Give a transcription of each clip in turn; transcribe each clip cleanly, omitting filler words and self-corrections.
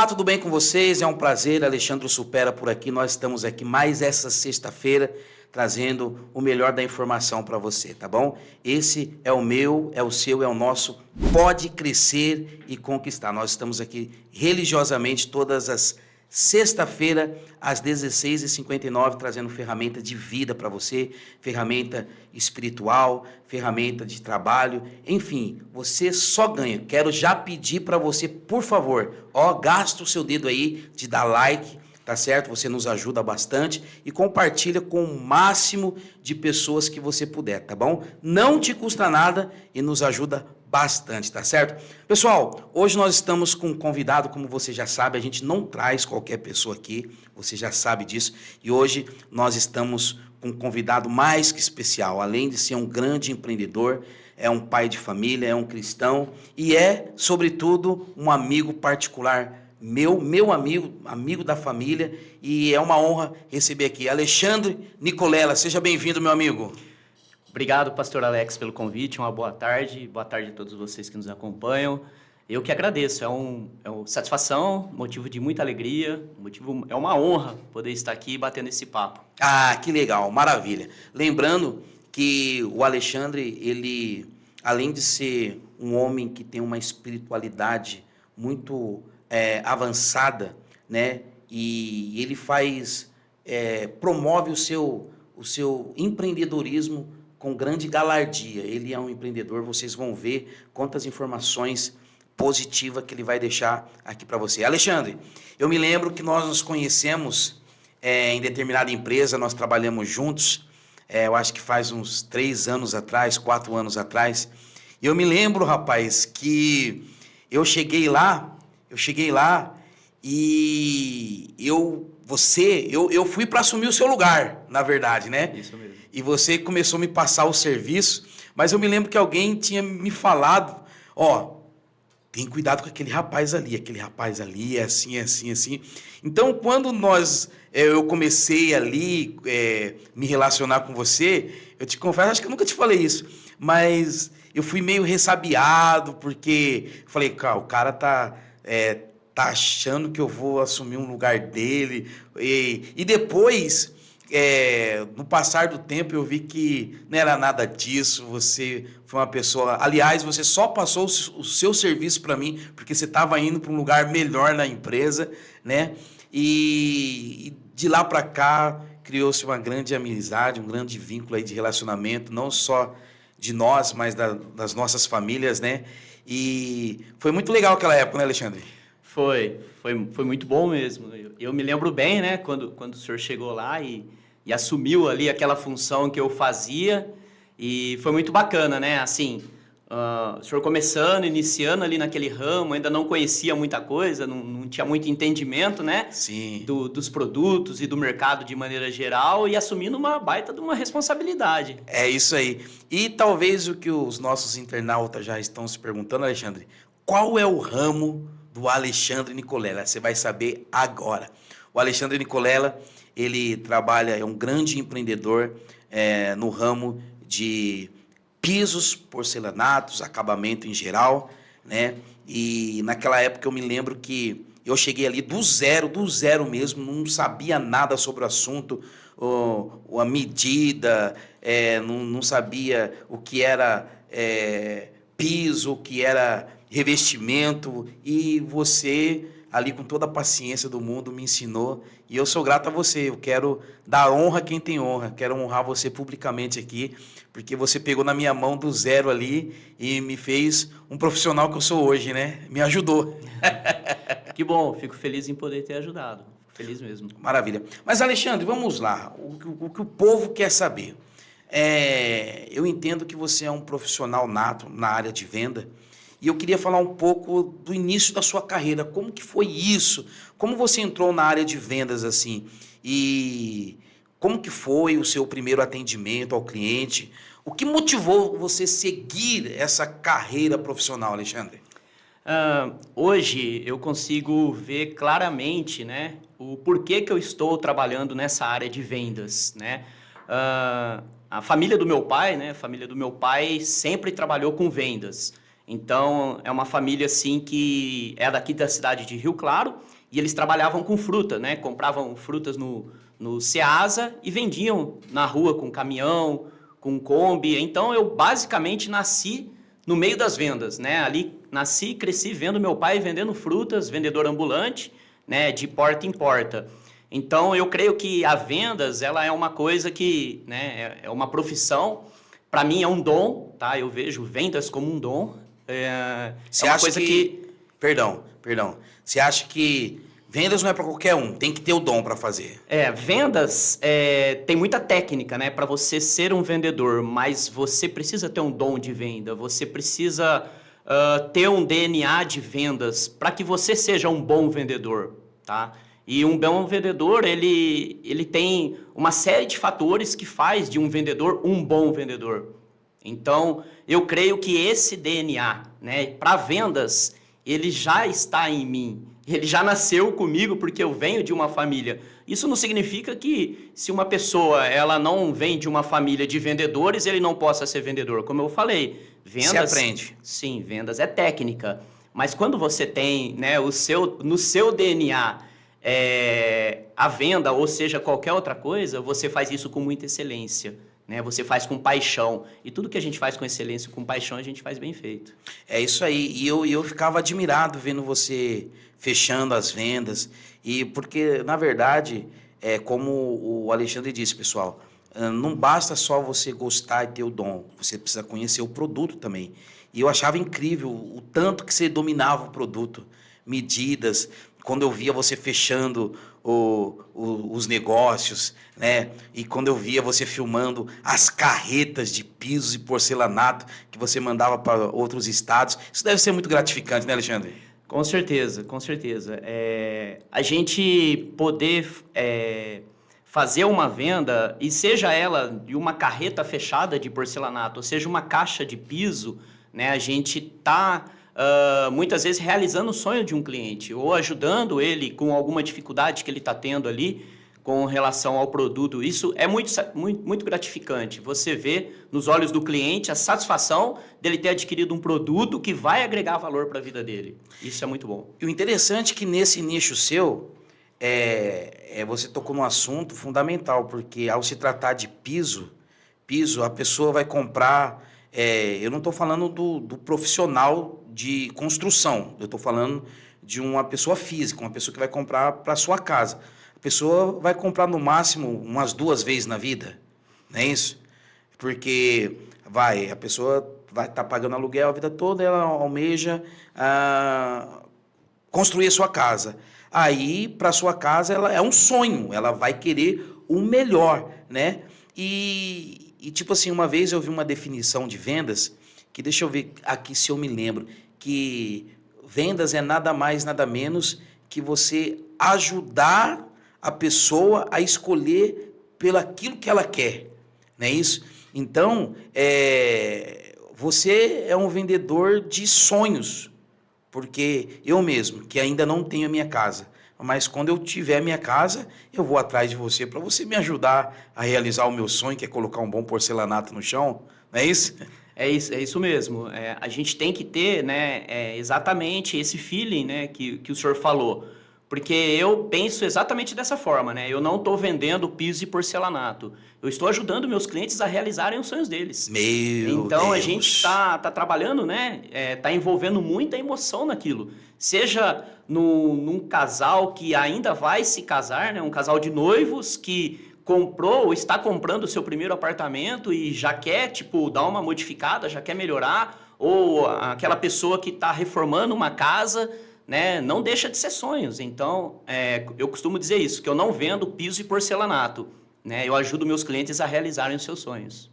Olá, tudo bem com vocês? É um prazer, Alexandre Supera por aqui. Nós estamos aqui mais essa sexta-feira trazendo o melhor da informação para você, tá bom? Esse é o meu, é o seu, é o nosso Pode Crescer e Conquistar. Nós estamos aqui religiosamente todas as sexta-feira, às 16h59, trazendo ferramenta de vida para você, ferramenta espiritual, ferramenta de trabalho, enfim, você só ganha. Quero já pedir para você, por favor, gasta o seu dedo aí de dar like, tá certo? Você nos ajuda bastante e compartilha com o máximo de pessoas que você puder, tá bom? Não te custa nada e nos ajuda bastante, tá certo? Pessoal, hoje nós estamos com um convidado, como você já sabe, a gente não traz qualquer pessoa aqui, você já sabe disso, e hoje nós estamos com um convidado mais que especial, além de ser um grande empreendedor, é um pai de família, é um cristão e é, sobretudo, um amigo particular meu amigo da família, e é uma honra receber aqui Alexandre Nicolela. Seja bem-vindo, meu amigo. Obrigado, pastor Alex, pelo convite. Uma boa tarde a todos vocês que nos acompanham. Eu que agradeço, é uma satisfação, motivo de muita alegria, é uma honra poder estar aqui batendo esse papo. Ah, que legal, maravilha. Lembrando que o Alexandre, ele, além de ser um homem que tem uma espiritualidade muito avançada, né? E ele promove o seu empreendedorismo com grande galardia. Ele é um empreendedor, vocês vão ver quantas informações positivas que ele vai deixar aqui para você. Alexandre, eu me lembro que nós nos conhecemos em determinada empresa, nós trabalhamos juntos, eu acho que faz uns 3 anos atrás, 4 anos atrás, e eu me lembro, rapaz, que eu cheguei lá e eu fui para assumir o seu lugar, na verdade, né? Isso mesmo. E você começou a me passar o serviço, mas eu me lembro que alguém tinha me falado, tem cuidado com aquele rapaz ali é assim, é assim, é assim. Então, quando eu comecei ali me relacionar com você, eu te confesso, acho que eu nunca te falei isso, mas eu fui meio ressabiado, porque eu falei, o cara tá achando que eu vou assumir um lugar dele. E depois, no passar do tempo, eu vi que não era nada disso. Você foi uma pessoa... Aliás, você só passou o seu serviço para mim, porque você estava indo para um lugar melhor na empresa, né? E de lá para cá, criou-se uma grande amizade, um grande vínculo aí de relacionamento, não só de nós, mas das nossas famílias, né? E foi muito legal aquela época, né, Alexandre? Foi muito bom mesmo. Eu me lembro bem, né, quando o senhor chegou lá e assumiu ali aquela função que eu fazia, e foi muito bacana, né? Assim, o senhor iniciando ali naquele ramo, ainda não conhecia muita coisa, não tinha muito entendimento, né? Sim. Dos produtos e do mercado de maneira geral, e assumindo uma baita de uma responsabilidade. É isso aí. E talvez o que os nossos internautas já estão se perguntando, Alexandre, qual é o ramo do Alexandre Nicolela? Você vai saber agora. O Alexandre Nicolela, ele trabalha, é um grande empreendedor no ramo de pisos, porcelanatos, acabamento em geral, né? E naquela época eu me lembro que eu cheguei ali do zero mesmo, não sabia nada sobre o assunto, a medida, não sabia o que era piso, o que era revestimento, e você, ali com toda a paciência do mundo, me ensinou, e eu sou grato a você. Eu quero dar honra a quem tem honra, quero honrar você publicamente aqui, porque você pegou na minha mão do zero ali e me fez um profissional que eu sou hoje, né? Me ajudou. Que bom, fico feliz em poder ter ajudado, feliz mesmo. Maravilha. Mas, Alexandre, vamos lá, o que o povo quer saber. Eu entendo que você é um profissional nato na área de venda, e eu queria falar um pouco do início da sua carreira. Como que foi isso? Como você entrou na área de vendas assim? E como que foi o seu primeiro atendimento ao cliente? O que motivou você seguir essa carreira profissional, Alexandre? Hoje eu consigo ver claramente, né, o porquê que eu estou trabalhando nessa área de vendas, né? A família do meu pai, né, sempre trabalhou com vendas. Então, é uma família, assim, que é daqui da cidade de Rio Claro, e eles trabalhavam com fruta, né? Compravam frutas no Ceasa e vendiam na rua com caminhão, com Kombi. Então, eu basicamente nasci no meio das vendas, né? Ali nasci e cresci vendo meu pai vendendo frutas, vendedor ambulante, né? De porta em porta. Então, eu creio que a vendas, ela é uma coisa que, né? É uma profissão. Para mim, é um dom, tá? Eu vejo vendas como um dom. Você uma acha coisa que... Perdão. Você acha que vendas não é para qualquer um, tem que ter o dom para fazer? Vendas tem muita técnica, né, para você ser um vendedor, mas você precisa ter um dom de venda, você precisa ter um DNA de vendas para que você seja um bom vendedor, tá? E um bom vendedor, ele tem uma série de fatores que faz de um vendedor um bom vendedor. Então, eu creio que esse DNA, né, para vendas, ele já está em mim. Ele já nasceu comigo porque eu venho de uma família. Isso não significa que se uma pessoa ela não vem de uma família de vendedores, ele não possa ser vendedor. Como eu falei, vendas... Você aprende. Sim, vendas é técnica. Mas quando você tem, né, no seu DNA a venda, ou seja, qualquer outra coisa, você faz isso com muita excelência. Né? Você faz com paixão. E tudo que a gente faz com excelência, com paixão, a gente faz bem feito. É isso aí. E eu ficava admirado vendo você fechando as vendas. E porque, na verdade, como o Alexandre disse, pessoal, não basta só você gostar e ter o dom. Você precisa conhecer o produto também. E eu achava incrível o tanto que você dominava o produto. Medidas, quando eu via você fechando os negócios, né? E quando eu via você filmando as carretas de pisos e porcelanato que você mandava para outros estados, isso deve ser muito gratificante, né, Alexandre? Com certeza, com certeza. A gente poder fazer uma venda, e seja ela de uma carreta fechada de porcelanato, ou seja uma caixa de piso, né? A gente está... muitas vezes realizando o sonho de um cliente ou ajudando ele com alguma dificuldade que ele está tendo ali com relação ao produto. Isso é muito gratificante. Você vê nos olhos do cliente a satisfação dele ter adquirido um produto que vai agregar valor para a vida dele. Isso é muito bom. E o interessante é que nesse nicho seu, você tocou num assunto fundamental, porque ao se tratar de piso, a pessoa vai comprar... eu não estou falando do profissional de construção, eu estou falando de uma pessoa física, uma pessoa que vai comprar para sua casa. A pessoa vai comprar no máximo umas 2 vezes na vida, não é isso? Porque a pessoa vai estar pagando aluguel a vida toda, ela almeja construir a sua casa. Aí, para sua casa, ela é um sonho, ela vai querer o melhor, né? E tipo assim, uma vez eu vi uma definição de vendas, que deixa eu ver aqui se eu me lembro, que vendas é nada mais, nada menos que você ajudar a pessoa a escolher pelo aquilo que ela quer, não é isso? Então, você é um vendedor de sonhos, porque eu mesmo, que ainda não tenho a minha casa, mas quando eu tiver a minha casa, eu vou atrás de você para você me ajudar a realizar o meu sonho, que é colocar um bom porcelanato no chão, não é isso? É isso mesmo. A gente tem que ter, né, exatamente esse feeling, né, que o senhor falou. Porque eu penso exatamente dessa forma, né? Eu não estou vendendo piso e porcelanato. Eu estou ajudando meus clientes a realizarem os sonhos deles. Então, Deus. a gente está trabalhando, né? Está envolvendo muita emoção naquilo. Seja num casal que ainda vai se casar, né? Um casal de noivos que comprou ou está comprando o seu primeiro apartamento e já quer, dar uma modificada, já quer melhorar. Ou aquela pessoa que está reformando uma casa... Né? Não deixa de ser sonhos. Então, eu costumo dizer isso, que eu não vendo piso e porcelanato. Né? Eu ajudo meus clientes a realizarem os seus sonhos.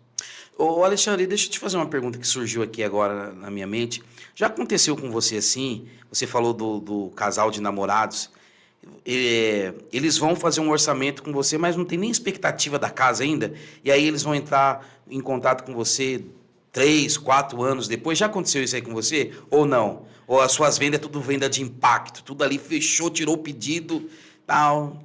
Ô Alexandre, deixa eu te fazer uma pergunta que surgiu aqui agora na minha mente. Já aconteceu com você assim? Você falou do casal de namorados. Eles vão fazer um orçamento com você, mas não tem nem expectativa da casa ainda. E aí eles vão entrar em contato com você 3, 4 anos depois. Já aconteceu isso aí com você? Ou não? Ou as suas vendas é tudo venda de impacto? Tudo ali fechou, tirou o pedido, tal?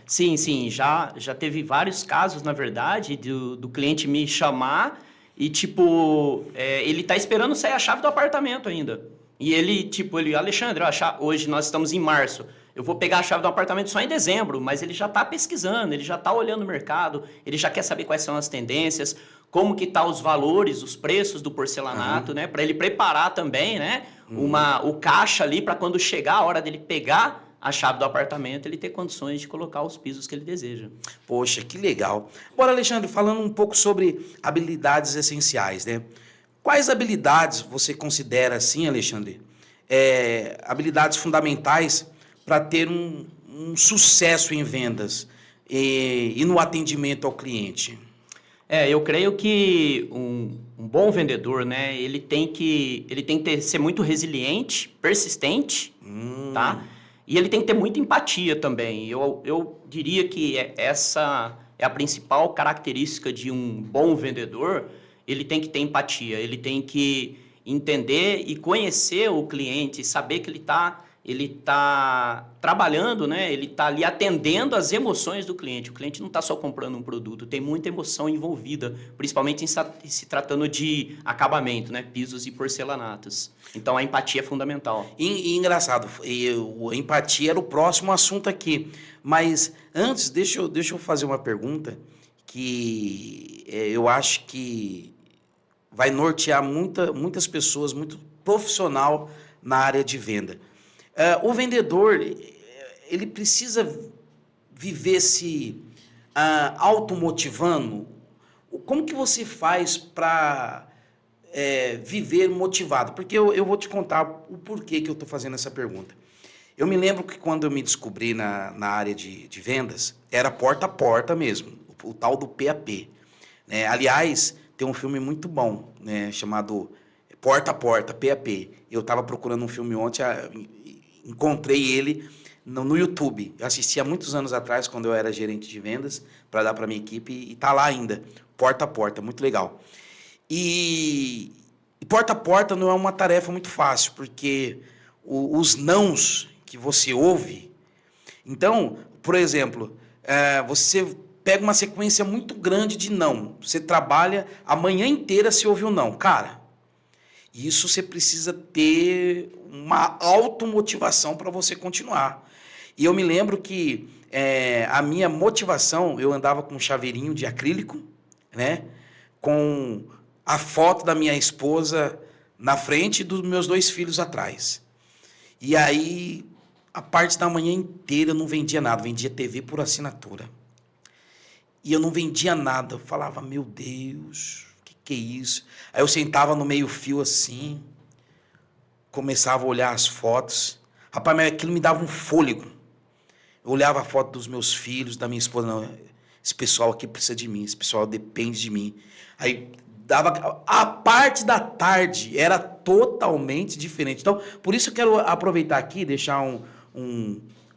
Sim. Já teve vários casos, na verdade, do cliente me chamar e, tipo, ele tá esperando sair a chave do apartamento ainda. E ele, tipo, Alexandre, hoje nós estamos em março, eu vou pegar a chave do apartamento só em dezembro, mas ele já está pesquisando, ele já está olhando o mercado, ele já quer saber quais são as tendências, como que tá os valores, os preços do porcelanato, né? Para ele preparar também, né? O caixa ali para quando chegar a hora dele pegar a chave do apartamento, ele ter condições de colocar os pisos que ele deseja. Poxa, que legal. Agora, Alexandre, falando um pouco sobre habilidades essenciais, né? Quais habilidades você considera, assim, Alexandre, habilidades fundamentais para ter um sucesso em vendas e no atendimento ao cliente? Eu creio que um bom vendedor, né, ele tem que ser muito resiliente, persistente, tá? E ele tem que ter muita empatia também. Eu diria que essa é a principal característica de um bom vendedor. Ele tem que ter empatia, ele tem que entender e conhecer o cliente, saber que ele tá trabalhando, né? Ele está ali atendendo às emoções do cliente. O cliente não está só comprando um produto, tem muita emoção envolvida, principalmente em se tratando de acabamento, né? Pisos e porcelanatos. Então, a empatia é fundamental. E engraçado, a empatia era o próximo assunto aqui. Mas antes, deixa eu fazer uma pergunta que eu acho que vai nortear muitas pessoas, muito profissional na área de venda. O vendedor, ele precisa viver se automotivando. Como que você faz para viver motivado? Porque eu vou te contar o porquê que eu estou fazendo essa pergunta. Eu me lembro que quando eu me descobri na área de vendas, era porta a porta mesmo, o tal do PAP. Né? Aliás, tem um filme muito bom, né, chamado Porta a Porta, PAP. Eu estava procurando um filme ontem, encontrei ele no YouTube. Eu assisti há muitos anos atrás, quando eu era gerente de vendas, para dar para minha equipe, e está lá ainda, porta a porta, muito legal. E porta a porta não é uma tarefa muito fácil, porque os nãos que você ouve... Então, por exemplo, você pega uma sequência muito grande de não. Você trabalha a manhã inteira se ouve um não. Cara, isso você precisa ter uma automotivação para você continuar. E eu me lembro que a minha motivação, eu andava com um chaveirinho de acrílico, né, com a foto da minha esposa na frente e dos meus 2 filhos atrás. E aí, a parte da manhã inteira eu não vendia nada, vendia TV por assinatura. E eu não vendia nada, eu falava, meu Deus, o que é isso? Aí eu sentava no meio-fio assim, começava a olhar as fotos. Rapaz, mas aquilo me dava um fôlego. Eu olhava a foto dos meus filhos, da minha esposa, não, esse pessoal aqui precisa de mim, esse pessoal depende de mim. Aí dava, a parte da tarde era totalmente diferente. Então, por isso eu quero aproveitar aqui e deixar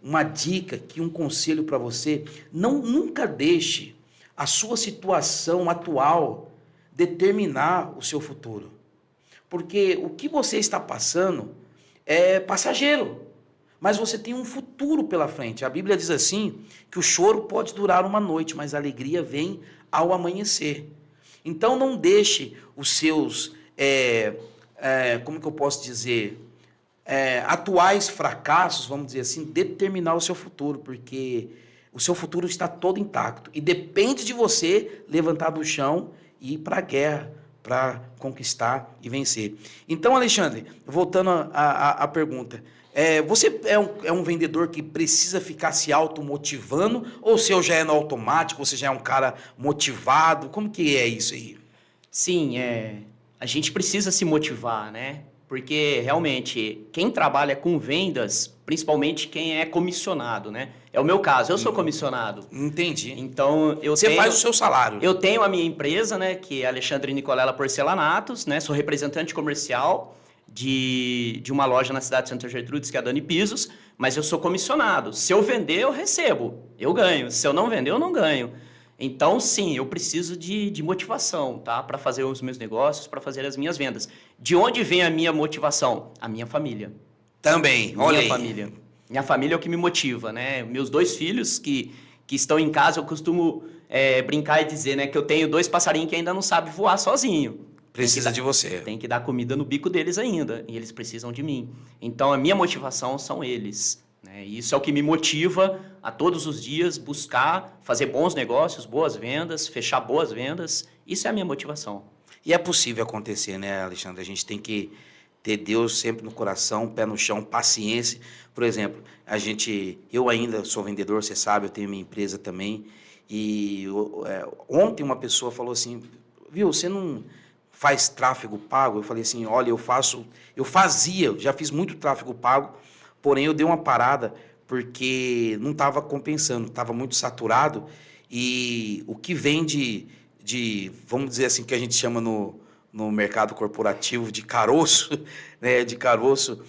uma dica, aqui, um conselho para você. Nunca deixe a sua situação atual determinar o seu futuro. Porque o que você está passando é passageiro, mas você tem um futuro pela frente. A Bíblia diz assim, que o choro pode durar uma noite, mas a alegria vem ao amanhecer. Então não deixe os seus, como que eu posso dizer, atuais fracassos, vamos dizer assim, determinar o seu futuro, porque o seu futuro está todo intacto e depende de você levantar do chão e ir para a guerra, para conquistar e vencer. Então, Alexandre, voltando à pergunta, você é um vendedor que precisa ficar se automotivando, ou o seu já é no automático, você já é um cara motivado? Como que é isso aí? Sim, a gente precisa se motivar, né? Porque, realmente, quem trabalha com vendas, principalmente quem é comissionado, né? É o meu caso, eu sou comissionado. Entendi. Então, Você faz o seu salário. Eu tenho a minha empresa, né? Que é Alexandre Nicolela Porcelanatos, né? Sou representante comercial de uma loja na cidade de Santa Gertrudes, que é a Dani Pisos, mas eu sou comissionado. Se eu vender, eu recebo, eu ganho. Se eu não vender, eu não ganho. Então, sim, eu preciso de motivação, tá? Para fazer os meus negócios, para fazer as minhas vendas. De onde vem a minha motivação? A minha família. Também, olha aí. Minha família. Minha família é o que me motiva, né? Meus 2 filhos que que estão em casa, eu costumo brincar e dizer, né, que eu tenho 2 passarinhos que ainda não sabem voar sozinho. Precisa de você. Tem que dar comida no bico deles ainda, e eles precisam de mim. Então, a minha motivação são eles, né? E isso é o que me motiva a todos os dias buscar fazer bons negócios, boas vendas, fechar boas vendas. Isso é a minha motivação. E é possível acontecer, né, Alexandre? A gente tem que ter Deus sempre no coração, pé no chão, paciência. Por exemplo, eu ainda sou vendedor, você sabe, eu tenho minha empresa também. E ontem uma pessoa falou assim, viu, você não faz tráfego pago? Eu falei assim, olha, já fiz muito tráfego pago, porém eu dei uma parada porque não estava compensando, estava muito saturado e o que vem vamos dizer assim, que a gente chama no mercado corporativo de caroço, né, de caroço,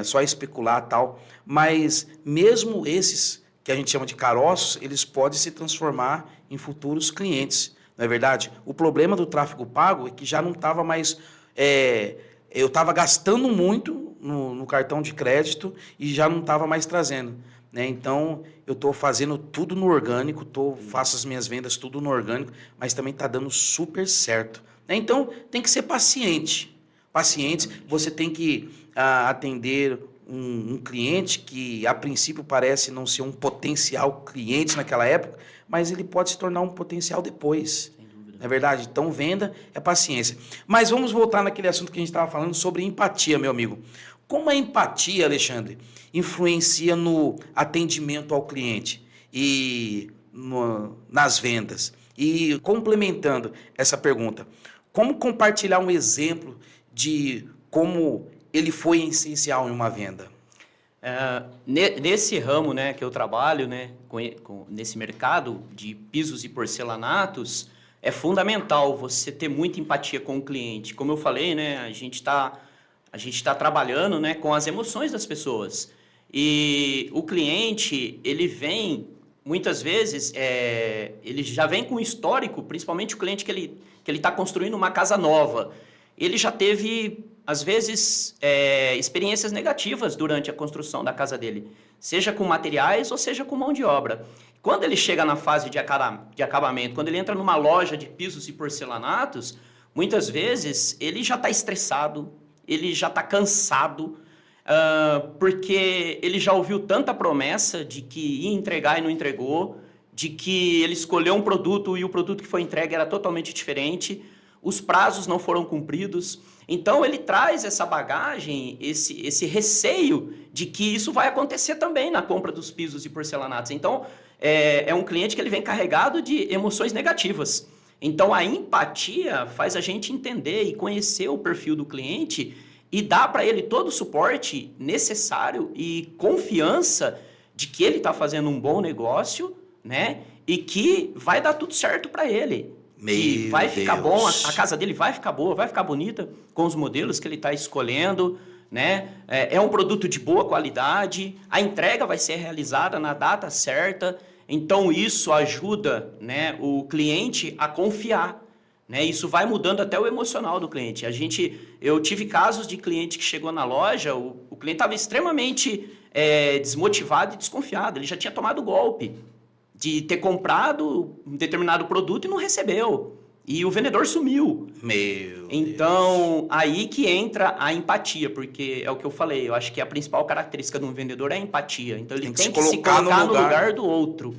só especular e tal, mas mesmo esses que a gente chama de caroços, eles podem se transformar em futuros clientes. Não é verdade? O problema do tráfego pago é que já não estava mais... eu estava gastando muito no cartão de crédito e já não estava mais trazendo. Né? Então, eu estou fazendo tudo no orgânico, faço as minhas vendas tudo no orgânico, mas também está dando super certo. Né? Então, tem que ser paciente. Paciente, você tem que atender um cliente que, a princípio, parece não ser um potencial cliente naquela época, mas ele pode se tornar um potencial depois. Sem dúvida. Não é verdade? Então, venda é paciência. Mas vamos voltar naquele assunto que a gente estava falando sobre empatia, meu amigo. Como a empatia, Alexandre, influencia no atendimento ao cliente e nas vendas? E complementando essa pergunta, como compartilhar um exemplo de como ele foi essencial em uma venda? Nesse ramo, né, que eu trabalho, né, nesse mercado de pisos e porcelanatos, é fundamental você ter muita empatia com o cliente. Como eu falei, né, a gente tá trabalhando, né, com as emoções das pessoas. E o cliente, ele vem, muitas vezes, ele já vem com histórico, principalmente o cliente que ele está construindo uma casa nova. Ele já teve, às vezes, experiências negativas durante a construção da casa dele, seja com materiais ou seja com mão de obra. Quando ele chega na fase de acabamento, quando ele entra numa loja de pisos e porcelanatos, muitas vezes ele já está estressado, ele já está cansado, porque ele já ouviu tanta promessa de que ia entregar e não entregou, de que ele escolheu um produto e o produto que foi entregue era totalmente diferente, os prazos não foram cumpridos. Então, ele traz essa bagagem, esse receio de que isso vai acontecer também na compra dos pisos e porcelanatos. Então, é um cliente que ele vem carregado de emoções negativas. Então, a empatia faz a gente entender e conhecer o perfil do cliente e dar para ele todo o suporte necessário e confiança de que ele está fazendo um bom negócio, né? E que vai dar tudo certo para ele. Que vai ficar bom, a casa dele vai ficar boa, vai ficar bonita com os modelos que ele está escolhendo, né? É um produto de boa qualidade, a entrega vai ser realizada na data certa, então isso ajuda, né, o cliente a confiar, né? Isso vai mudando até o emocional do cliente. Eu tive casos de cliente que chegou na loja, o cliente estava extremamente desmotivado e desconfiado, ele já tinha tomado golpe de ter comprado um determinado produto e não recebeu. E o vendedor sumiu. Então, aí que entra a empatia, porque é o que eu falei, eu acho que a principal característica de um vendedor é a empatia. Então, ele tem que se colocar no lugar do outro.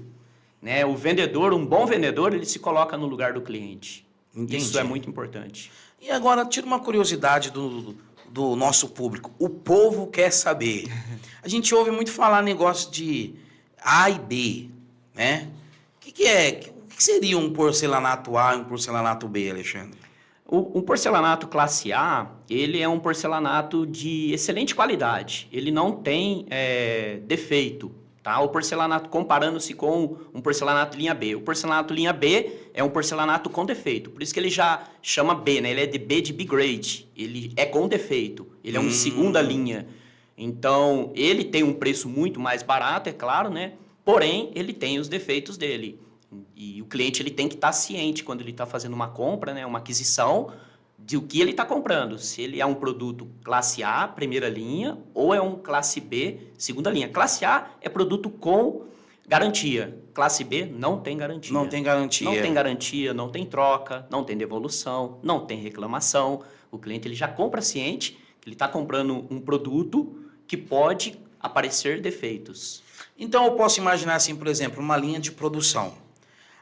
Né? O vendedor, um bom vendedor, ele se coloca no lugar do cliente. Entendi. Isso é muito importante. E agora, tira uma curiosidade do nosso público. O povo quer saber. A gente ouve muito falar negócio de A e B, né? O que seria um porcelanato A e um porcelanato B, Alexandre? O porcelanato classe A, ele é um porcelanato de excelente qualidade. Ele não tem defeito, tá? O porcelanato, comparando-se com um porcelanato linha B. O porcelanato linha B é um porcelanato com defeito. Por isso que ele já chama B, né? Ele é de B de B-grade. Ele é com defeito. Ele é um segunda linha. Então, ele tem um preço muito mais barato, é claro, né? Porém, ele tem os defeitos dele. E o cliente ele tem que estar ciente quando ele está fazendo uma compra, né, uma aquisição, de o que ele está comprando. Se ele é um produto classe A, primeira linha, ou é um classe B, segunda linha. Classe A é produto com Garantia. Classe B não tem garantia. Não tem garantia. Não tem garantia, não tem troca, não tem devolução, não tem reclamação. O cliente ele já compra ciente que ele está comprando um produto que pode aparecer defeitos. Então, eu posso imaginar assim, por exemplo, uma linha de produção.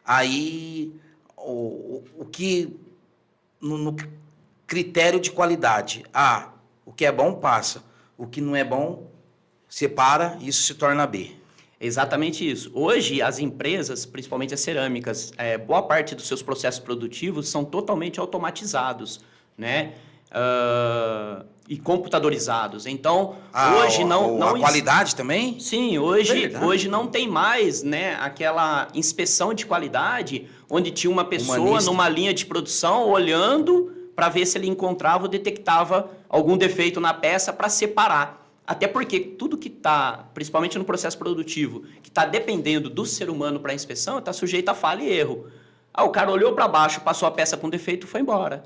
Aí, o que, no critério de qualidade, o que é bom passa, o que não é bom separa, isso se torna B. Exatamente isso. Hoje, as empresas, principalmente as cerâmicas, boa parte dos seus processos produtivos são totalmente automatizados, né? E computadorizados. Então, hoje a qualidade também? Sim, hoje não tem mais, né, aquela inspeção de qualidade onde tinha uma pessoa Humanista. numa linha de produção olhando para ver se ele encontrava ou detectava algum defeito na peça para separar. Até porque tudo que está, principalmente no processo produtivo, que está dependendo do ser humano para a inspeção, está sujeito a falha e erro. O cara olhou para baixo, passou a peça com defeito e foi embora.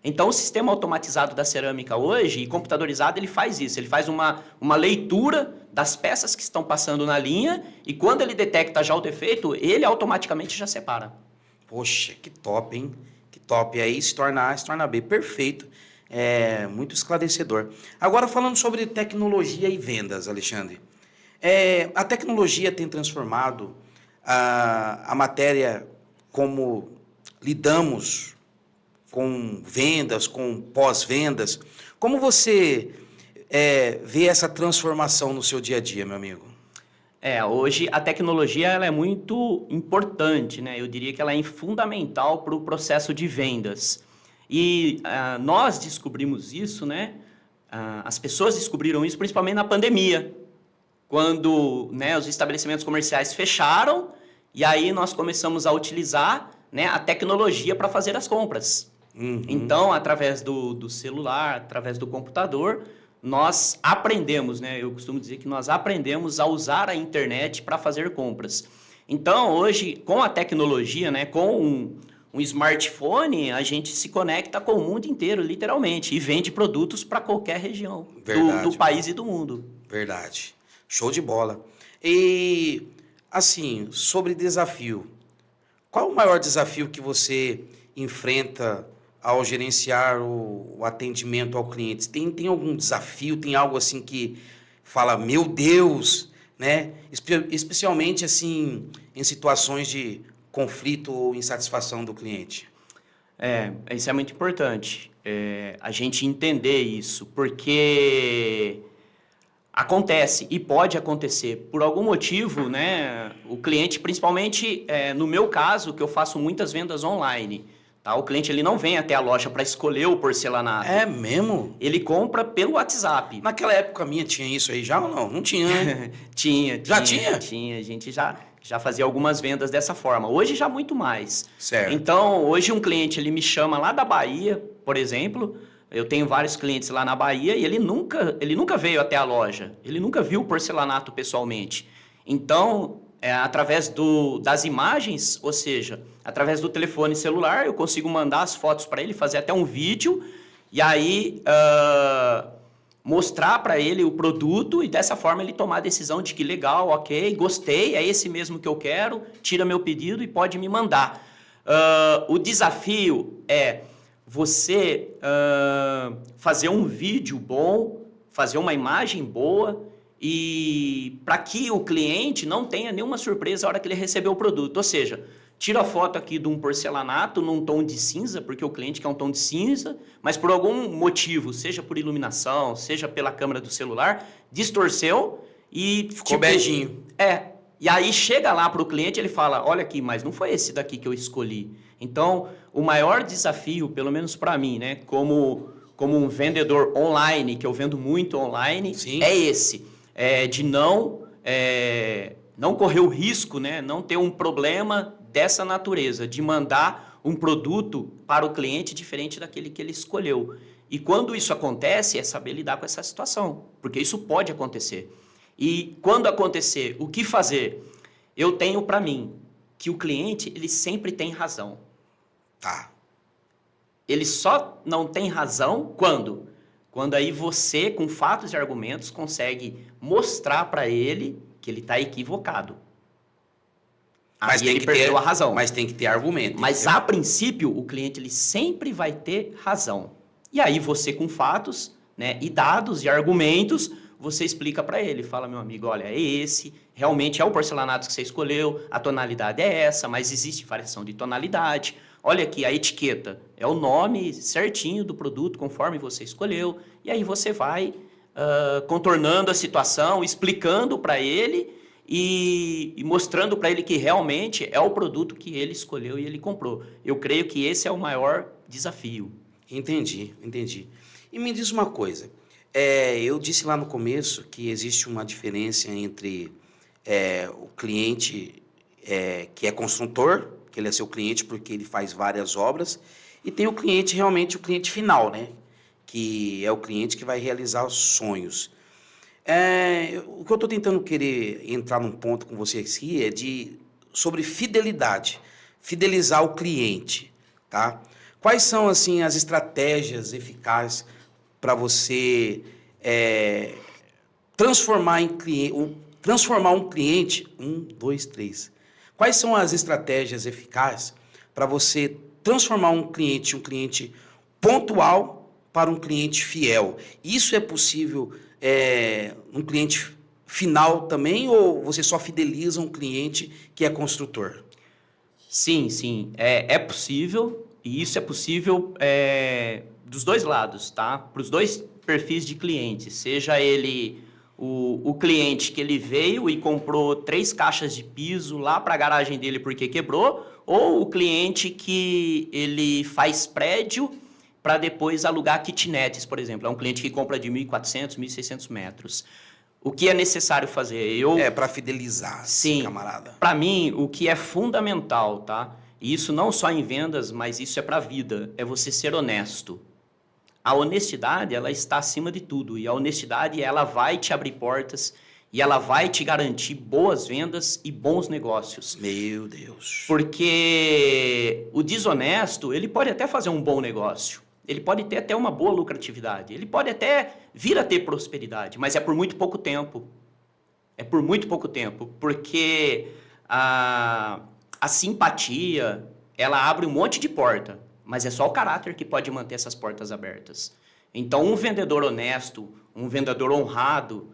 Então, o sistema automatizado da cerâmica hoje, e computadorizado, ele faz isso. Ele faz uma leitura das peças que estão passando na linha e quando ele detecta já o defeito, ele automaticamente já separa. Poxa, que top, hein? Que top. E aí se torna A, se torna B. Perfeito. É muito esclarecedor. Agora, falando sobre tecnologia e vendas, Alexandre. A tecnologia tem transformado a matéria como lidamos com vendas, com pós-vendas. Como você vê essa transformação no seu dia a dia, meu amigo? Hoje a tecnologia ela é muito importante, né? Eu diria que ela é fundamental para o processo de vendas. E nós descobrimos isso, né? As pessoas descobriram isso principalmente na pandemia, quando, né, os estabelecimentos comerciais fecharam e aí nós começamos a utilizar, né, a tecnologia para fazer as compras. Uhum. Então, através do celular, através do computador, nós aprendemos, né? Eu costumo dizer que nós aprendemos a usar a internet para fazer compras. Então, hoje, com a tecnologia, né, com um smartphone, a gente se conecta com o mundo inteiro, literalmente, e vende produtos para qualquer região do país e do mundo. Verdade. Show de bola. E, assim, sobre desafio, qual o maior desafio que você enfrenta ao gerenciar o atendimento ao cliente? Tem algum desafio, tem algo assim que fala, meu Deus, né? Especialmente assim em situações de conflito ou insatisfação do cliente. Isso é muito importante, a gente entender isso, porque acontece e pode acontecer por algum motivo, né? O cliente, principalmente no meu caso, que eu faço muitas vendas online. Tá? O cliente ele não vem até a loja para escolher o porcelanato. É mesmo? Ele compra pelo WhatsApp. Naquela época minha tinha isso aí já ou não? Não tinha, né? Tinha. Já tinha? Tinha. A gente já fazia algumas vendas dessa forma. Hoje já muito mais. Certo. Então, hoje um cliente ele me chama lá da Bahia, por exemplo. Eu tenho vários clientes lá na Bahia e ele nunca veio até a loja. Ele nunca viu o porcelanato pessoalmente. Então, através das imagens, ou seja, através do telefone celular, eu consigo mandar as fotos para ele, fazer até um vídeo e aí mostrar para ele o produto e dessa forma ele tomar a decisão de que legal, ok, gostei, é esse mesmo que eu quero, tira meu pedido e pode me mandar. O desafio é você fazer um vídeo bom, fazer uma imagem boa e para que o cliente não tenha nenhuma surpresa na hora que ele receber o produto. Ou seja, tira a foto aqui de um porcelanato num tom de cinza, porque o cliente quer um tom de cinza, mas por algum motivo, seja por iluminação, seja pela câmera do celular, distorceu e... Ficou beijinho. E aí chega lá para o cliente e ele fala, olha aqui, mas não foi esse daqui que eu escolhi. Então, o maior desafio, pelo menos para mim, né, como um vendedor online, que eu vendo muito online, Sim. é esse. De não correr o risco, né, não ter um problema dessa natureza, de mandar um produto para o cliente diferente daquele que ele escolheu. E quando isso acontece, é saber lidar com essa situação, porque isso pode acontecer. E quando acontecer, o que fazer? Eu tenho para mim que o cliente, ele sempre tem razão. Tá. Ele só não tem razão quando? Quando aí você, com fatos e argumentos, consegue mostrar para ele que ele está equivocado. Aí ele perdeu a razão. Mas tem que ter argumento. Mas, a princípio, o cliente ele sempre vai ter razão. E aí você, com fatos, né, e dados e argumentos, você explica para ele. Fala, meu amigo, olha, é esse, realmente é o porcelanato que você escolheu, a tonalidade é essa, mas existe variação de tonalidade. Olha aqui, a etiqueta é o nome certinho do produto, conforme você escolheu. E aí você vai contornando a situação, explicando para ele e mostrando para ele que realmente é o produto que ele escolheu e ele comprou. Eu creio que esse é o maior desafio. Entendi. E me diz uma coisa, eu disse lá no começo que existe uma diferença entre o cliente que é construtor, que ele é seu cliente porque ele faz várias obras, e tem o cliente realmente, o cliente final, né? Que é o cliente que vai realizar os sonhos. O que eu estou tentando querer entrar num ponto com você aqui sobre fidelidade, fidelizar o cliente, tá? Quais são, assim, as estratégias eficazes para você transformar um cliente... 1, 2, 3. Quais são as estratégias eficazes para você transformar um cliente pontual para um cliente fiel? Isso é possível um cliente final também, ou você só fideliza um cliente que é construtor? Sim, é possível, e isso é possível dos dois lados, tá? Para os dois perfis de clientes, seja ele o cliente que ele veio e comprou 3 caixas de piso lá para a garagem dele porque quebrou, ou o cliente que ele faz prédio para depois alugar kitnets, por exemplo. É um cliente que compra de 1.400, 1.600 metros. O que é necessário fazer? Para fidelizar, sim, camarada. Para mim, o que é fundamental, tá? E isso não só em vendas, mas isso é para a vida, é você ser honesto. A honestidade, ela está acima de tudo. E a honestidade, ela vai te abrir portas e ela vai te garantir boas vendas e bons negócios. Meu Deus. Porque o desonesto, ele pode até fazer um bom negócio. Ele pode ter até uma boa lucratividade. Ele pode até vir a ter prosperidade, mas é por muito pouco tempo. É por muito pouco tempo. Porque a simpatia, ela abre um monte de porta. Mas é só o caráter que pode manter essas portas abertas. Então, um vendedor honesto, um vendedor honrado,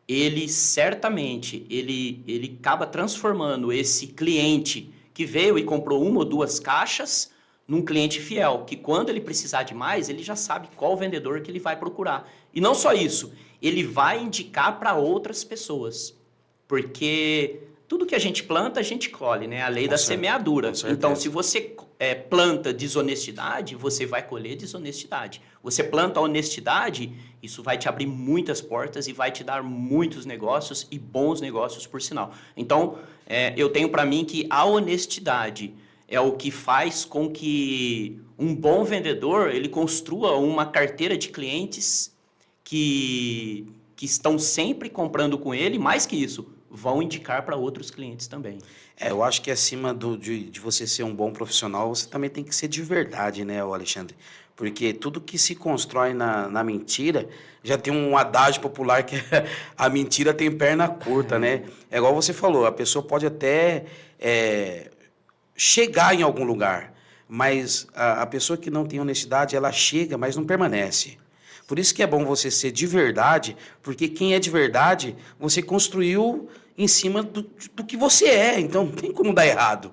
ele certamente, ele acaba transformando esse cliente que veio e comprou 1 ou 2 caixas num cliente fiel, que quando ele precisar de mais, ele já sabe qual vendedor que ele vai procurar. E não só isso, ele vai indicar para outras pessoas. Porque tudo que a gente planta, a gente colhe, né? A lei da semeadura. Então, se você planta desonestidade, você vai colher desonestidade. Você planta honestidade, isso vai te abrir muitas portas e vai te dar muitos negócios e bons negócios, por sinal. Então, eu tenho para mim que a honestidade é o que faz com que um bom vendedor ele construa uma carteira de clientes que estão sempre comprando com ele, mais que isso, vão indicar para outros clientes também. Eu acho que acima de você ser um bom profissional, você também tem que ser de verdade, né, Alexandre? Porque tudo que se constrói na mentira, já tem um adágio popular que a mentira tem perna curta, né? É igual você falou, a pessoa pode até chegar em algum lugar, mas a pessoa que não tem honestidade, ela chega, mas não permanece. Por isso que é bom você ser de verdade, porque quem é de verdade, você construiu em cima do que você é, então não tem como dar errado.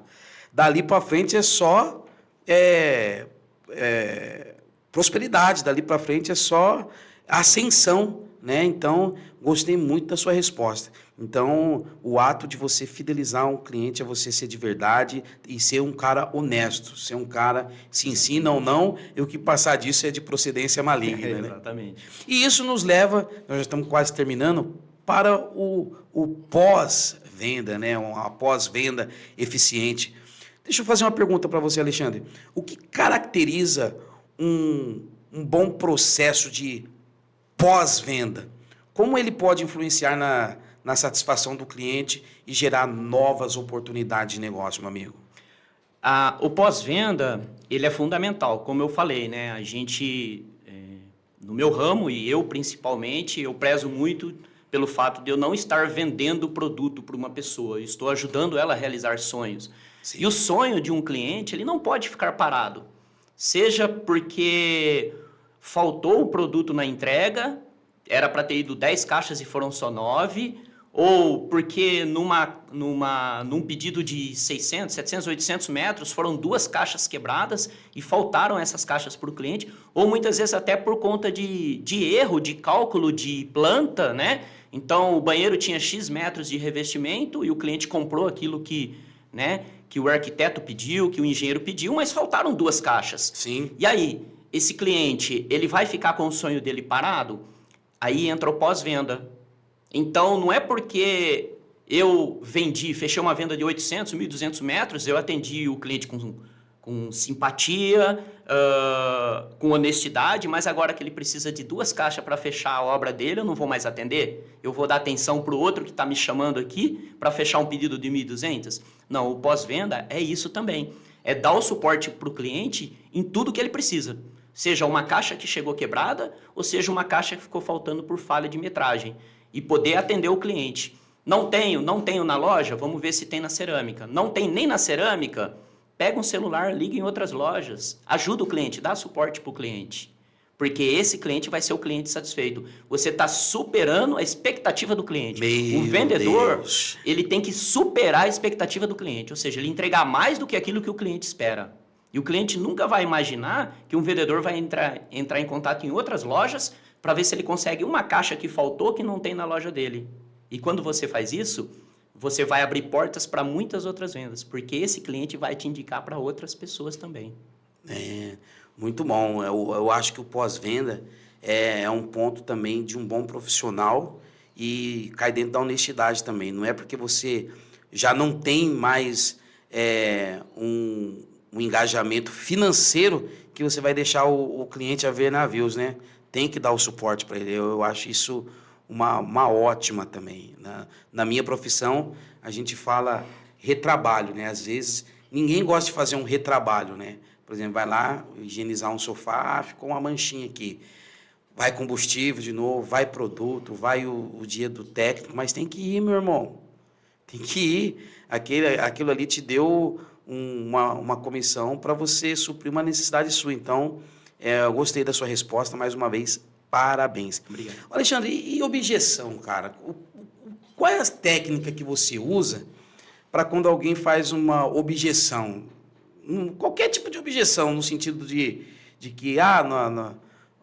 Dali para frente é só prosperidade, dali para frente é só ascensão, né? Então, gostei muito da sua resposta. Então, o ato de você fidelizar um cliente é você ser de verdade e ser um cara honesto, ser um cara se ensina ou não, e o que passar disso é de procedência maligna, né? Exatamente. E isso nos leva, nós já estamos quase terminando, para o pós-venda, né? Uma pós-venda eficiente. Deixa eu fazer uma pergunta para você, Alexandre. O que caracteriza um bom processo de pós-venda? Como ele pode influenciar na satisfação do cliente e gerar novas oportunidades de negócio, meu amigo? O pós-venda, ele é fundamental, como eu falei, né? A gente, no meu ramo, e eu principalmente, eu prezo muito pelo fato de eu não estar vendendo o produto para uma pessoa, eu estou ajudando ela a realizar sonhos. Sim. E o sonho de um cliente, ele não pode ficar parado. Seja porque faltou o produto na entrega, era para ter ido 10 caixas e foram só 9, ou porque num pedido de 600, 700, 800 metros foram 2 caixas quebradas e faltaram essas caixas para o cliente, ou muitas vezes até por conta de erro, de cálculo de planta, né? Então, o banheiro tinha X metros de revestimento e o cliente comprou aquilo que, né, que o arquiteto pediu, que o engenheiro pediu, mas faltaram 2 caixas. Sim. E aí, esse cliente, ele vai ficar com o sonho dele parado? Aí entra o pós-venda. Então, não é porque eu fechei uma venda de 800, 1.200 metros, eu atendi o cliente com simpatia, com honestidade, mas agora que ele precisa de 2 caixas para fechar a obra dele, eu não vou mais atender? Eu vou dar atenção para o outro que está me chamando aqui para fechar um pedido de 1.200? Não, o pós-venda é isso também. É dar o suporte para o cliente em tudo que ele precisa. Seja uma caixa que chegou quebrada, ou seja uma caixa que ficou faltando por falha de metragem. E poder atender o cliente. Não tenho na loja, vamos ver se tem na cerâmica. Não tem nem na cerâmica, pega um celular, liga em outras lojas. Ajuda o cliente, dá suporte para o cliente. Porque esse cliente vai ser o cliente satisfeito. Você está superando a expectativa do cliente. O vendedor, ele tem que superar a expectativa do cliente. Ou seja, ele entregar mais do que aquilo que o cliente espera. E o cliente nunca vai imaginar que um vendedor vai entrar em contato em outras lojas para ver se ele consegue uma caixa que faltou que não tem na loja dele. E quando você faz isso, você vai abrir portas para muitas outras vendas, porque esse cliente vai te indicar para outras pessoas também. Muito bom. Eu acho que o pós-venda é um ponto também de um bom profissional e cai dentro da honestidade também. Não é porque você já não tem mais um engajamento financeiro que você vai deixar o cliente a ver navios, né? Tem que dar o suporte para ele. Eu acho isso uma ótima também. Na minha profissão, a gente fala retrabalho, né? Às vezes, ninguém gosta de fazer um retrabalho, né? Por exemplo, vai lá higienizar um sofá, ficou uma manchinha aqui. Vai combustível de novo, vai produto, vai o dia do técnico, mas tem que ir, meu irmão. Tem que ir. Aquilo ali te deu uma comissão para você suprir uma necessidade sua. Então, eu gostei da sua resposta, mais uma vez, parabéns. Obrigado. Alexandre, e objeção, cara? Qual é a técnica que você usa para quando alguém faz uma objeção? Qualquer tipo de objeção, no sentido de que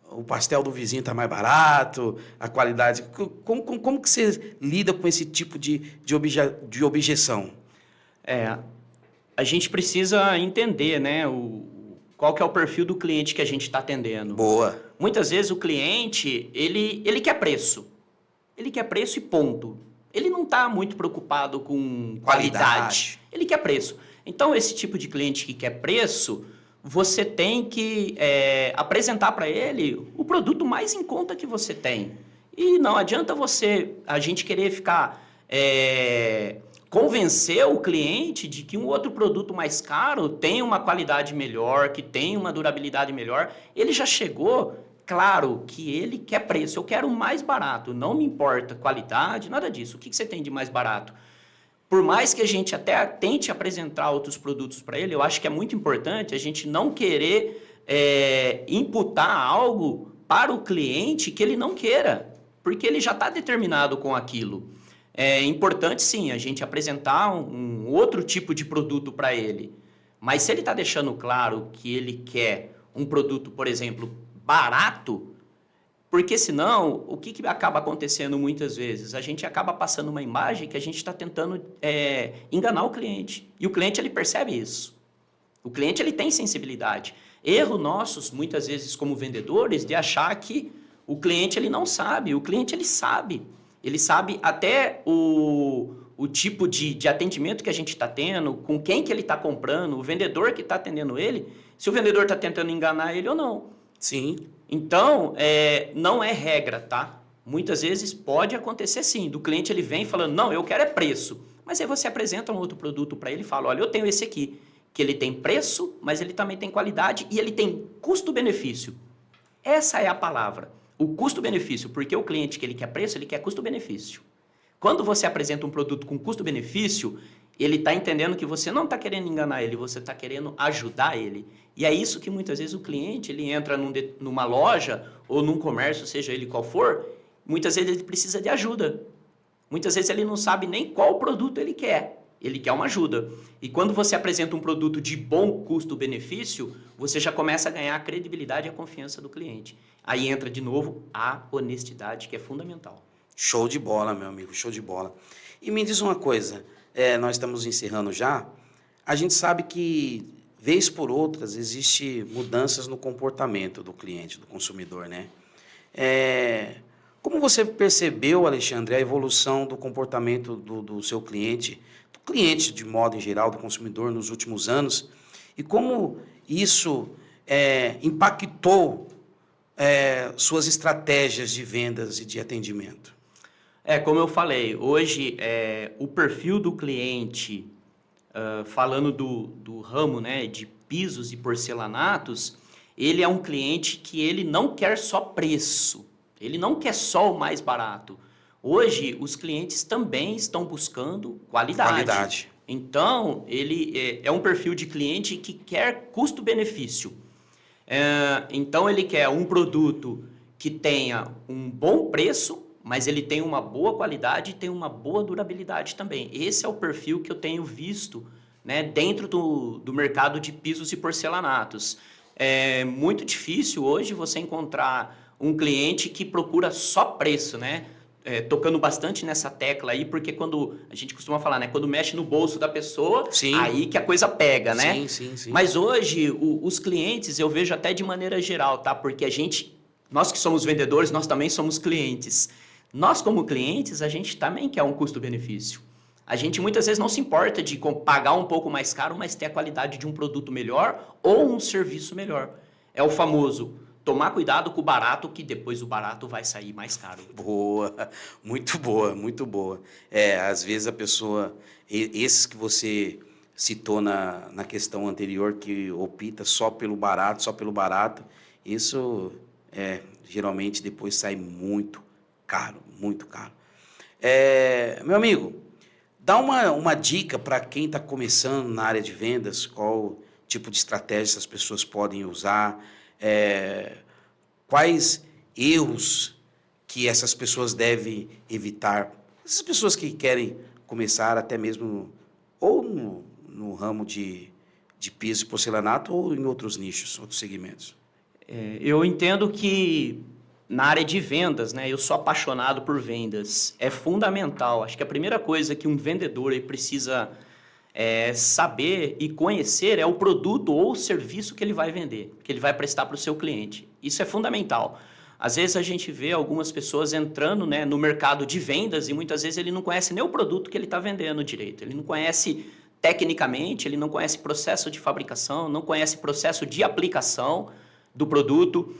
o pastel do vizinho está mais barato, a qualidade... Como que você lida com esse tipo de objeção? A gente precisa entender, né, qual que é o perfil do cliente que a gente está atendendo. Boa. Muitas vezes o cliente, ele quer preço. Ele quer preço e ponto. Ele não está muito preocupado com qualidade. Ele quer preço. Então, esse tipo de cliente que quer preço, você tem que apresentar para ele o produto mais em conta que você tem. E não adianta a gente querer ficar... convencer o cliente de que um outro produto mais caro tem uma qualidade melhor, que tem uma durabilidade melhor. Ele já chegou, claro, que ele quer preço. Eu quero mais barato, não me importa qualidade, nada disso. O que você tem de mais barato? Por mais que a gente até tente apresentar outros produtos para ele, eu acho que é muito importante a gente não querer imputar algo para o cliente que ele não queira, porque ele já está determinado com aquilo. É importante, sim, a gente apresentar um outro tipo de produto para ele. Mas se ele está deixando claro que ele quer um produto, por exemplo, barato, porque senão, o que acaba acontecendo muitas vezes? A gente acaba passando uma imagem que a gente está tentando enganar o cliente. E o cliente, ele percebe isso. O cliente, ele tem sensibilidade. Erro nossos, muitas vezes, como vendedores, de achar que o cliente, ele não sabe. O cliente, ele sabe. Ele sabe até o tipo de atendimento que a gente está tendo, com quem que ele está comprando, o vendedor que está atendendo ele, se o vendedor está tentando enganar ele ou não. Sim. Então, não é regra, tá? Muitas vezes pode acontecer sim, do cliente ele vem falando, não, eu quero é preço. Mas aí você apresenta um outro produto para ele e fala, olha, eu tenho esse aqui, que ele tem preço, mas ele também tem qualidade e ele tem custo-benefício. Essa é a palavra. o custo-benefício, porque o cliente que ele quer preço, ele quer custo-benefício. Quando você apresenta um produto com custo-benefício, ele está entendendo que você não está querendo enganar ele, você está querendo ajudar ele. E é isso que muitas vezes o cliente ele entra numa loja ou num comércio, seja ele qual for, muitas vezes ele precisa de ajuda. Muitas vezes ele não sabe nem qual produto ele quer uma ajuda. E quando você apresenta um produto de bom custo-benefício, você já começa a ganhar a credibilidade e a confiança do cliente. Aí entra de novo a honestidade, que é fundamental. Show de bola, meu amigo, show de bola. E me diz uma coisa, nós estamos encerrando já, a gente sabe que, vez por outras, existe mudanças no comportamento do cliente, do consumidor, né? Como você percebeu, Alexandre, a evolução do comportamento do seu cliente, do cliente de modo em geral, do consumidor nos últimos anos, e como isso impactou suas estratégias de vendas e de atendimento? Como eu falei, hoje o perfil do cliente, falando do ramo, né, de pisos e porcelanatos, ele é um cliente que ele não quer só preço, ele não quer só o mais barato. Hoje, os clientes também estão buscando qualidade. Então, ele é um perfil de cliente que quer custo-benefício. Então, ele quer um produto que tenha um bom preço, mas ele tem uma boa qualidade e tem uma boa durabilidade também. Esse é o perfil que eu tenho visto, né, dentro do mercado de pisos e porcelanatos. É muito difícil hoje você encontrar um cliente que procura só preço, né? Tocando bastante nessa tecla aí, porque quando a gente costuma falar, né? Quando mexe no bolso da pessoa, sim, aí que a coisa pega, né? Sim. Mas hoje, os clientes, eu vejo até de maneira geral, tá? Porque nós que somos vendedores, nós também somos clientes. Nós, como clientes, a gente também quer um custo-benefício. A gente muitas vezes não se importa de pagar um pouco mais caro, mas ter a qualidade de um produto melhor ou um serviço melhor. É o famoso tomar cuidado com o barato, que depois o barato vai sair mais caro. Boa, muito boa, muito boa. Às vezes a pessoa, esses que você citou na questão anterior, que opta só pelo barato, isso geralmente depois sai muito caro, muito caro. Meu amigo, dá uma dica para quem está começando na área de vendas, qual tipo de estratégia essas pessoas podem usar, quais erros que essas pessoas devem evitar, essas pessoas que querem começar até mesmo ou no ramo de piso e porcelanato ou em outros nichos, outros segmentos. Eu entendo que na área de vendas, né, eu sou apaixonado por vendas, é fundamental. Acho que a primeira coisa que um vendedor ele precisa saber e conhecer é o produto ou o serviço que ele vai vender, que ele vai prestar para o seu cliente. Isso é fundamental. Às vezes a gente vê algumas pessoas entrando, né, no mercado de vendas e muitas vezes ele não conhece nem o produto que ele está vendendo direito. Ele não conhece tecnicamente, ele não conhece processo de fabricação, não conhece processo de aplicação do produto.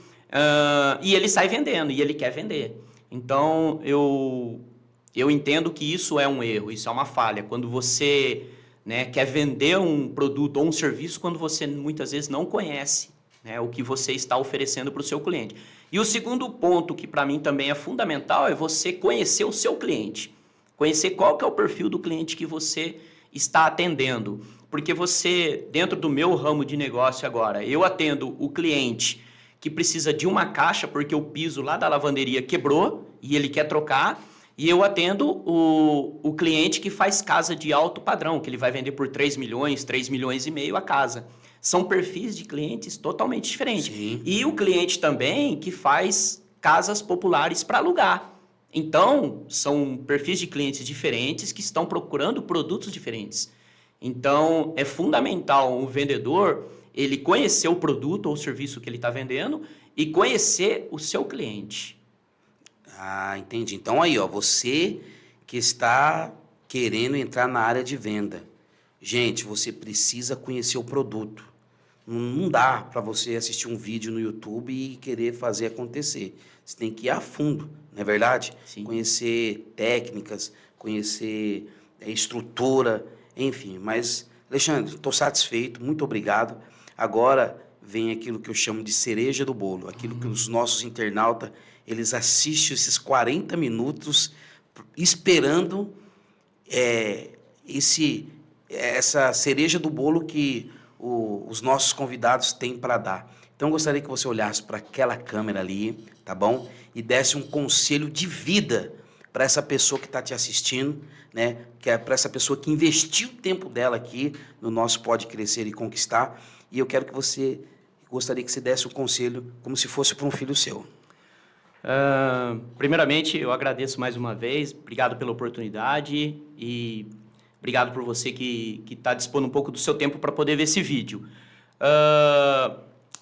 E ele sai vendendo, e ele quer vender. Então, eu entendo que isso é um erro, isso é uma falha. Quando você, né, quer vender um produto ou um serviço, quando você muitas vezes não conhece, né, o que você está oferecendo para o seu cliente. E o segundo ponto, que para mim também é fundamental, é você conhecer o seu cliente. Conhecer qual que é o perfil do cliente que você está atendendo. Porque você, dentro do meu ramo de negócio agora, eu atendo o cliente que precisa de uma caixa porque o piso lá da lavanderia quebrou e ele quer trocar, e eu atendo o cliente que faz casa de alto padrão, que ele vai vender por 3 milhões, 3 milhões e meio a casa. São perfis de clientes totalmente diferentes. Sim. E o cliente também que faz casas populares para alugar. Então, são perfis de clientes diferentes que estão procurando produtos diferentes. Então, é fundamental um vendedor ele conhecer o produto ou o serviço que ele está vendendo e conhecer o seu cliente. Ah, entendi. Então aí, você que está querendo entrar na área de venda. Gente, você precisa conhecer o produto. Não dá para você assistir um vídeo no YouTube e querer fazer acontecer. Você tem que ir a fundo, não é verdade? Sim. Conhecer técnicas, conhecer estrutura, enfim. Mas, Alexandre, estou satisfeito, muito obrigado. Agora, vem aquilo que eu chamo de cereja do bolo, aquilo que os nossos internautas, eles assistem esses 40 minutos esperando essa cereja do bolo que os nossos convidados têm para dar. Então, eu gostaria que você olhasse para aquela câmera ali, tá bom? E desse um conselho de vida para essa pessoa que está te assistindo, né? Que é para essa pessoa que investiu o tempo dela aqui no nosso Pode Crescer e Conquistar. E eu gostaria que você desse um conselho como se fosse para um filho seu. Primeiramente, eu agradeço mais uma vez, obrigado pela oportunidade e obrigado por você que está dispondo um pouco do seu tempo para poder ver esse vídeo.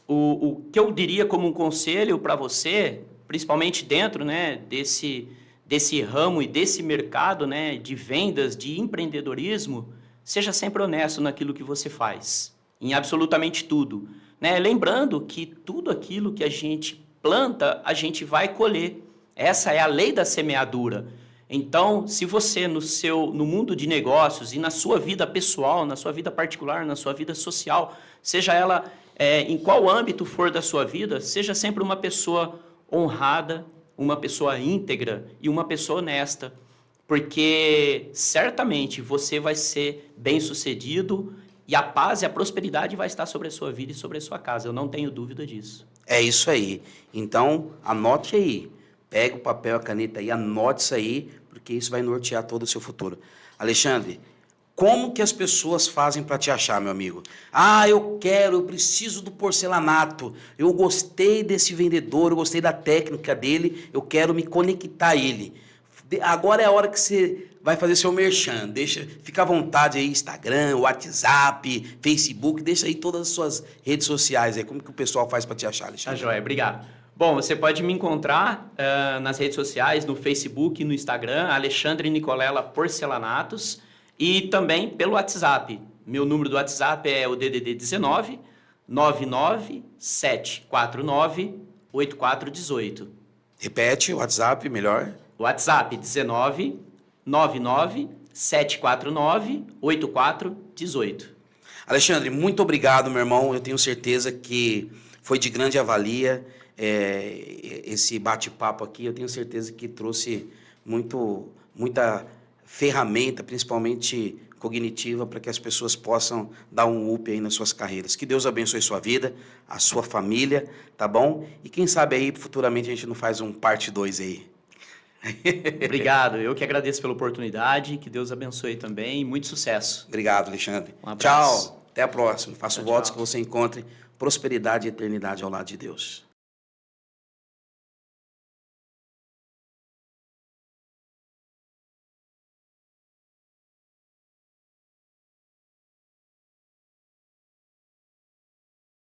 O que eu diria como um conselho para você, principalmente dentro, né, desse ramo e desse mercado, né, de vendas, de empreendedorismo, seja sempre honesto naquilo que você faz, em absolutamente tudo, né? Lembrando que tudo aquilo que a gente planta, a gente vai colher. Essa é a lei da semeadura. Então, se você no mundo de negócios e na sua vida pessoal, na sua vida particular, na sua vida social, seja ela em qual âmbito for da sua vida, seja sempre uma pessoa honrada, uma pessoa íntegra e uma pessoa honesta, porque certamente você vai ser bem-sucedido e a paz e a prosperidade vai estar sobre a sua vida e sobre a sua casa. Eu não tenho dúvida disso. É isso aí. Então, anote aí. Pega o papel, a caneta aí, anote isso aí, porque isso vai nortear todo o seu futuro. Alexandre, como que as pessoas fazem para te achar, meu amigo? Eu preciso do porcelanato. Eu gostei desse vendedor, eu gostei da técnica dele, eu quero me conectar a ele. Agora é a hora que você vai fazer seu merchan. Fica à vontade aí, Instagram, WhatsApp, Facebook, deixa aí todas as suas redes sociais aí. Como que o pessoal faz para te achar, Alexandre? Tá joia, obrigado. Bom, você pode me encontrar nas redes sociais, no Facebook, no Instagram, Alexandre Nicolela Porcelanatos, e também pelo WhatsApp. Meu número do WhatsApp é o DDD 19 99 749 8418. Repete o WhatsApp, melhor. WhatsApp 19 99 749 8418. Alexandre, muito obrigado, meu irmão. Eu tenho certeza que foi de grande avalia esse bate-papo aqui. Eu tenho certeza que trouxe muita ferramenta, principalmente cognitiva, para que as pessoas possam dar um up aí nas suas carreiras. Que Deus abençoe sua vida, a sua família, tá bom? E quem sabe aí, futuramente, a gente não faz um parte 2 aí. Obrigado, eu que agradeço pela oportunidade, que Deus abençoe também e muito sucesso. Obrigado, Alexandre. Um abraço. Tchau, até a próxima. Faço votos Tchau. que você encontre prosperidade e eternidade ao lado de Deus.